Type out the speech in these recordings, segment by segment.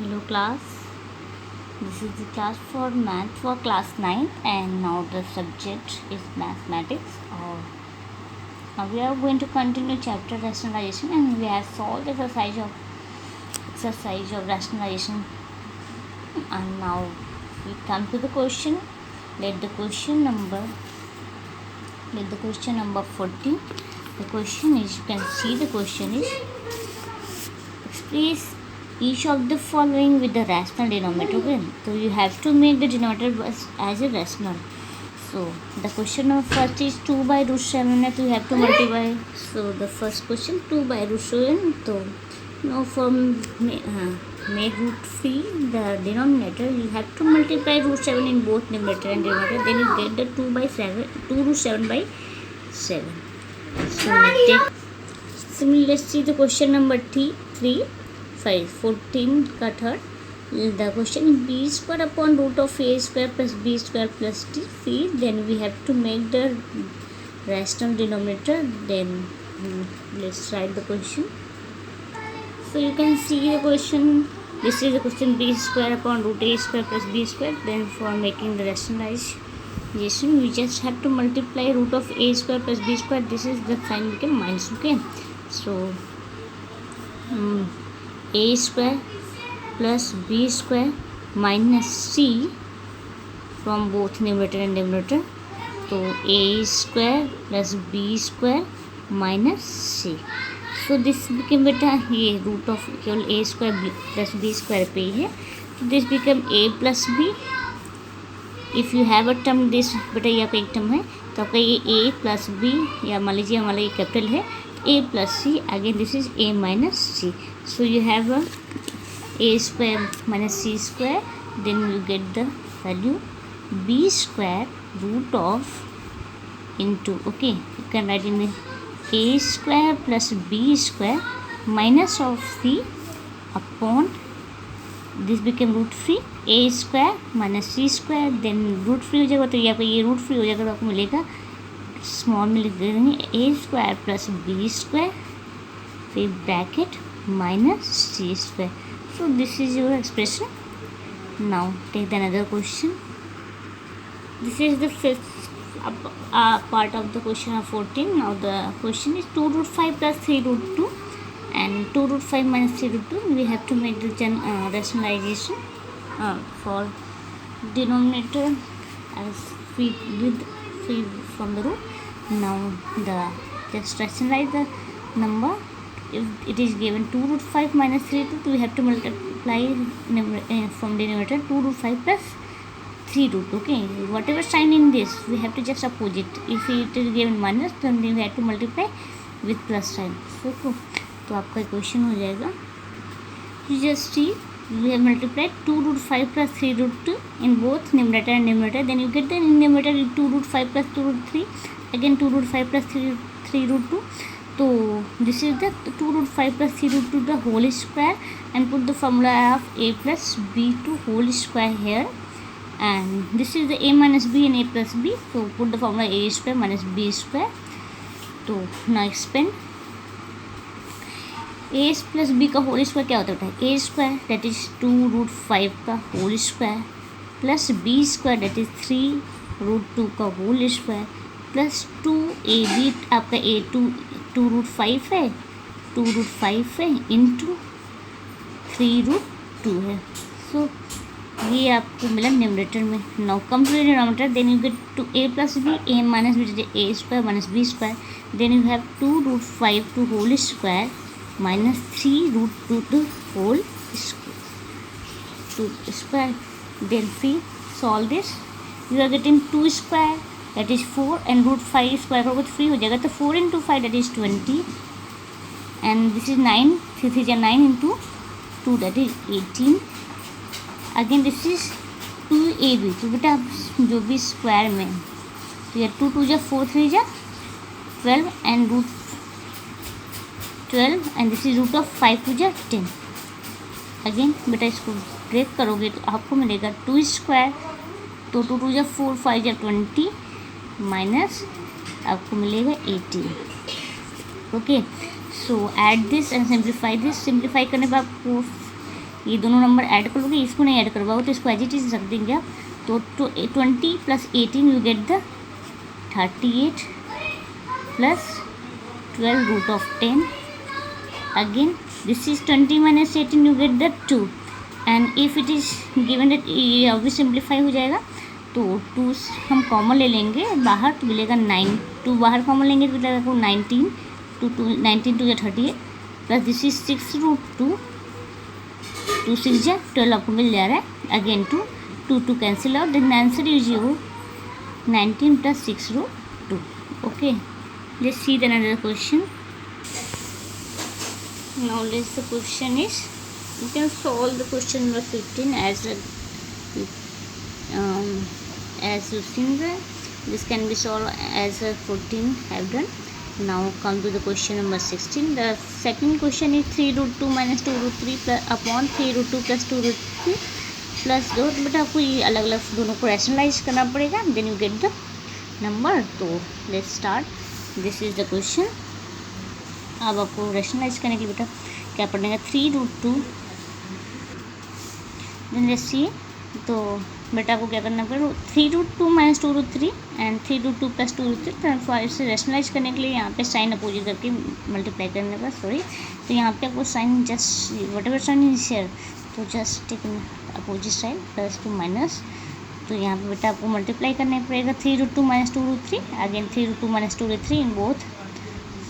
Hello class, this is the class for math for class 9 and now the subject is mathematics. Now we are going to continue chapter rationalization and we have solved the exercise of rationalization, and now we come to the question. Let the question number 14. The question is, you can see the question is, express each of the following with the rational denominator. Okay, so you have to make the denominator as a rational. So the question number first is 2 by root 7, so you have to multiply. So the first question 2 by root 7, so now from make root free the denominator, you have to multiply root 7 in both numerator and denominator, then you get the 2 root 7 by 7. So similarly, let's see the question number 3 5 14 का third. The question is b square upon root of a square plus b square plus c. Then we have to make the rational denominator. Then let's write the question. So you can see the question. This is the question, b square upon root a square plus b square. Then for making the rationalization, we just have to multiply root of a square plus b square. This is the sign became minus. Okay, so a square plus b square minus c from both numerator and denominator. So a square plus b square minus c. So this became बेटा ये root of केवल a square plus b square पे ही है. So this became a plus b. If you have a term this बेटा ये आपका एक term है, तो आपका ये a plus b, या मान लीजिए हमारा ये कैपिटल है a plus c. Again this is a minus c. So you have a square minus c square, then you get the value b square root of into, okay, you can write in a square plus b square minus of c upon, this became root free, a square minus c square, then root free हो जाएगा, तो ये आपका ये root free हो जाएगा, तो आपको मिलेगा स्मॉल में लिख देंगे a square plus b square फिर bracket minus c square. So this is your expression. Now take the another question. This is the fifth part of the question of 14. Now the question is 2 root 5 plus 3 root 2 and 2 root 5 minus 3 root 2. We have to make the rationalization for denominator as free from the root. Now just rationalize the number. If it is given 2 root 5 minus 3 root 2, we have to multiply from denominator 2 root 5 plus 3 root 2. Okay, whatever sign in this, we have to just oppose it. If it is given minus, then we have to multiply with plus sign. So तो आपका question हो जाएगा, you just see we have multiplied 2 root 5 plus 3 root 2 in both numerator and denominator. Then you get the numerator 2 root 5 plus 2 root 3, again 2 root 5 plus 3 root 2. So this is the 2 root 5 plus 3 root 2 the whole square, and put the formula of a plus b2 whole square here, and this is the a minus b and a plus b. So put the formula a square minus b square. So now expand a plus b का whole square क्या होता है, a square that is 2 root 5 का whole square plus b square that is 3 root 2 का whole square plus 2ab आपका to root 5 है, 2 root 5 है into 3 root 2 है. सो ये आपको मिला न्यूमरेटर में. Now come to denominator, then you get two a plus b, a minus b a square minus b square, then you have 2 root 5 to whole square minus 3 root 2 to whole square. Then see, solve this, you are getting 2 square that is 4 and root 5 square करोगे तो 3 हो जाएगा, तो 4 into 5 that is 20, and this is 9, 3 is 9 into 2 that is 18. Again this is 2ab, तो बेटा जो भी square में तो यह 2 2 जा 4 3 जा 12 and root 12 and this is root of 5 2 जा 10. अगेन बेटा इसको ब्रेक करोगे तो आपको मिलेगा 2 स्क्वायर, तो 2 2 जा 4 5 जा 20 माइनस आपको मिलेगा 18. Okay, so add this and simplify this. Simplify करने पर आपको ये दोनों नंबर ऐड कर लोगे, इसको नहीं ऐड करवाओ तो इसको एज इट इज रख देंगे आप। तो 20 + 18 you get the 38 + 12 √10. Again this is 20 - 18 you get the 2, and if it is given that ये भी सिंप्लीफाई हो जाएगा। तो 2 हम कॉमन ले लेंगे बाहर तो मिलेगा 9, 2 बाहर कॉमन लेंगे तो मिलेगा आपको 19, 19 2 या 38 प्लस दिस इज 6√2, 2 6 या 12 आपको मिल जा रहा है। Again 2 cancel out, then answer is your 19 + 6√2. Okay, let's see the another question. Now the question is, you can solve the question number 15 as you've seen that this can be solved as 14 have done. Now come to the question number 16. The second question is 3√2 - 2√3 upon 3√2 + 2√3 plus दो। But आपको ये अलग अलग दोनों को rationalize करना पड़ेगा, then you get the number. तो let's start. This is the question. अब आपको रैशनलाइज करने के लिए बेटा क्या पढ़ेगा, 3√2 देन लेट्स सी. तो बेटा आपको क्या करना पड़ेगा, 3√2 - 2√3 एंड 3√2 + 2√3. तो इसे रैशनलाइज करने के लिए यहाँ पे साइन अपोजिट करके मल्टीप्लाई करने का सॉरी. तो यहाँ पे आपको sign just whatever sign is here, तो just take opposite side +2 minus. तो यहाँ पे बेटा आपको मल्टीप्लाई करना पड़ेगा 3√2 - 2√3, again 3√2 - 2√3 in both.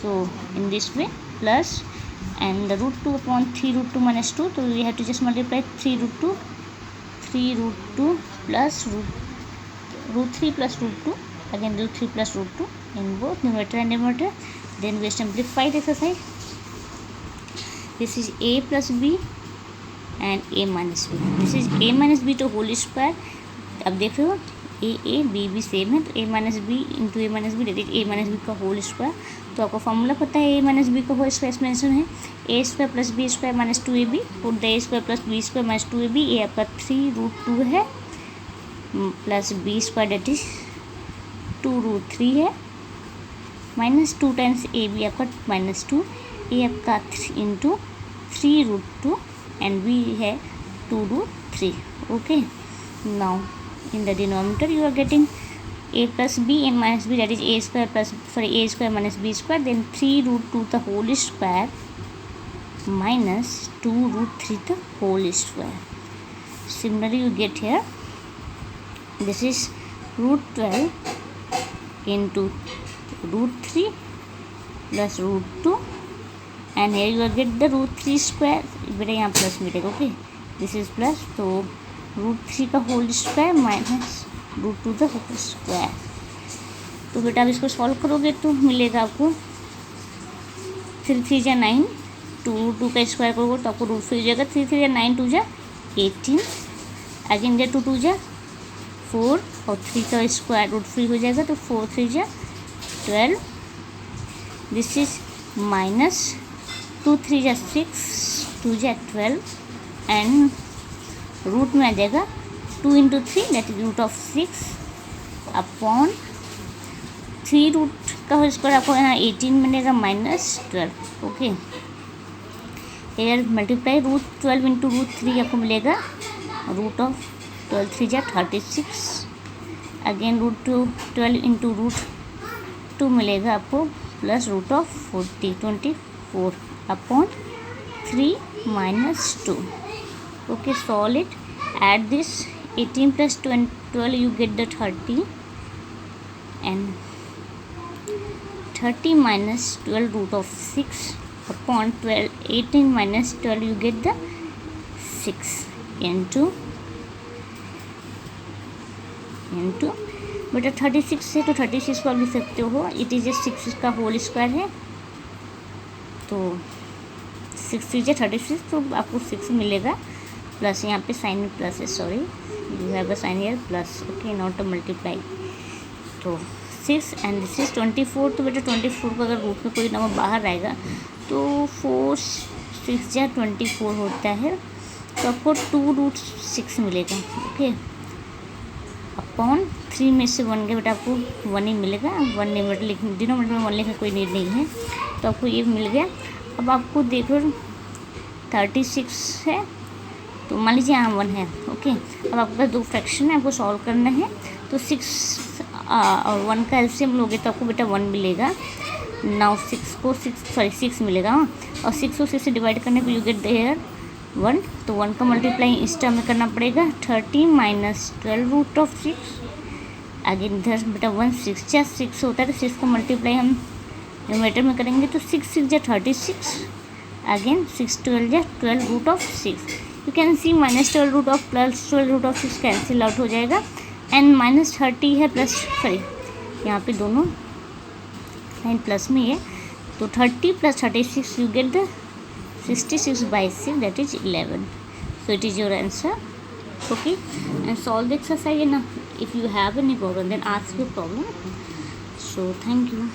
So in this way plus and the √2 upon 3√2 - 2. So we have to just multiply 3√2 plus √3 plus √2, again √3 plus √2 in both numerator and denominator. Then we simplify the exercise. This is a plus b and a minus b. This is a minus b to whole square. अब देख रहे हो A B same है, तो a - b × a - b that is a - b का whole square. तो आपको formula पता है a - b का होल स्क्वायर एक्सपेंशन है a² + b² - 2ab, put the a² + b² - 2ab. ये आपका 3√2 है प्लस b² दैट इज 2√3 है माइनस 2 टाइम्स ab आपका -2, a आपका 3 × 3√2 एंड b है 2√3. Okay, now in the denominator you are getting a plus b, a minus b, that is a² - b², then 3√2 the whole square minus 2√3 the whole square. Similarly you get here, this is √12 into √3 plus √2, and here you will get the √3 square. बेटा यहाँ plus मिलेगा. Okay, this is plus, तो √3 का whole square minus √2 का whole square. तो बेटा आप इसको सॉल्व करोगे तो मिलेगा आपको 3 3 जा 9, 2 का स्क्वायर करोगे तो आपको √3 हो जाएगा. 3 3 जा 9, 2 जा 18, अगेन जा 2 जा 4 और 3 का स्क्वायर √3 हो जाएगा. तो 4 3 जा 12, दिस इज माइनस 2 3 जा 6, 2 जा 12 एंड रूट में आ जाएगा 2 × 3 दैट इज √6 अपॉन 3 रूट का होल स्क्वायर आपको यहाँ 18 मिलेगा -12. ओके, एयर मल्टीप्लाई √12 × √3 आपको मिलेगा √12 3 जा 36, अगेन √12 × √2 मिलेगा आपको plus √40 24 upon 3 - 2. Okay, solve it. Add this 18 plus 12 you get the 30, and 30 minus 12 √6 upon 12 18 minus 12 you get the 6 into बेटा 36 है तो 36 को आप लिख सकते हो, इट इज 6 का होल स्क्वायर है. तो 6 3 36, तो आपको 6 मिलेगा प्लस यहाँ पे साइन में प्लस है, sorry you have a sign here plus. Okay, not a multiply. तो 6 एंड दिस इज 24. तो बेटा 24 को अगर रूट में कोई नंबर बाहर आएगा तो 4 6 जा 24 होता है. तो आपको 2√6 मिलेगा. ओके, अपॉन 3 में से 1 के बेटा आपको 1 ही मिलेगा. 1 डिनोमिनेटर में 1 लिखने कोई नीड नहीं है, तो आपको ये मिल गया. अब आपको देखो 36 है तो मान लीजिए यहाँ 1 है, ओके। अब आपके पास 2 फ्रैक्शन है, आपको सॉल्व करना है। तो 6 और 1 का एलसीएम लोगे तो आपको बेटा 1 मिलेगा। नाउ 6 मिलेगा, हाँ। और 6 को 6 से डिवाइड करने को यू गेट देयर 1, तो 1 का मल्टीप्लाई इस टर्म में करना पड़ेगा। 30 माइनस 12 रूट ऑफ 6, अगेन इधर बेटा 1 6 या 6 होता है, तो 6 का मल्टीप्लाई हम न्यूमरेटर में करेंगे, तो 6 6 या 36, अगेन 6 12 या 12 root of 6। You can see minus 12 root of plus 12 root of 6 cancel out हो जाएगा, एंड माइनस 30 है प्लस, सॉरी यहाँ पे दोनों लाइन प्लस में है, तो 30 plus 36 you get the 66/6, that is 11. So it is your answer, okay. And solve the exercise, and if you have any problem then ask your problem. So thank you.